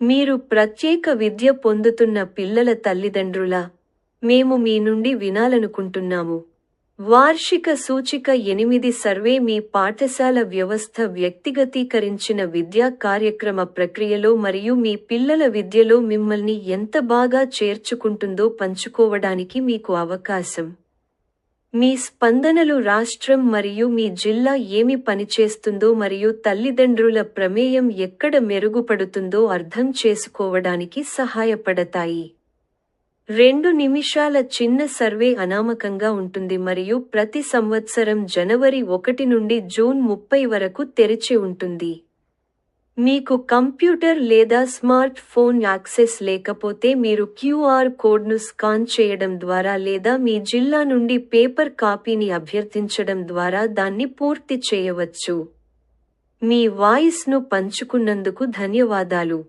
మీరు ప్రత్యేక విద్య పొందుతున్న పిల్లల తల్లిదండ్రులా? మేము మీ నుండి వినాలనుకుంటున్నాము. వార్షిక సూచిక 8 సర్వే మీ పాఠశాల వ్యవస్థ వ్యక్తిగతీకరించిన విద్యా కార్యక్రమ ప్రక్రియలో మరియు మీ పిల్లల విద్యలో మిమ్మల్ని ఎంత బాగా చేర్చుకుంటుందో పంచుకోవడానికి మీకు అవకాశం. మీ స్పందనలు రాష్ట్రం మరియు మీ జిల్లా ఏమి పనిచేస్తుందో మరియు తల్లిదండ్రుల ప్రమేయం ఎక్కడ మెరుగుపడుతుందో అర్థం చేసుకోవడానికి సహాయపడతాయి. 2 నిమిషాల చిన్న సర్వే అనామకంగా ఉంటుంది మరియు ప్రతి సంవత్సరం జనవరి 1 నుండి జూన్ 30 వరకు తెరిచి ఉంటుంది. మీకు కంప్యూటర్ లేదా స్మార్ట్ ఫోన్ యాక్సెస్ లేకపోతే మీరు క్యూఆర్ కోడ్ను స్కాన్ చేయడం ద్వారా లేదా మీ జిల్లా నుండి పేపర్ కాపీని అభ్యర్థించడం ద్వారా దాన్ని పూర్తి చేయవచ్చు. మీ వాయిస్ను పంచుకున్నందుకు ధన్యవాదాలు.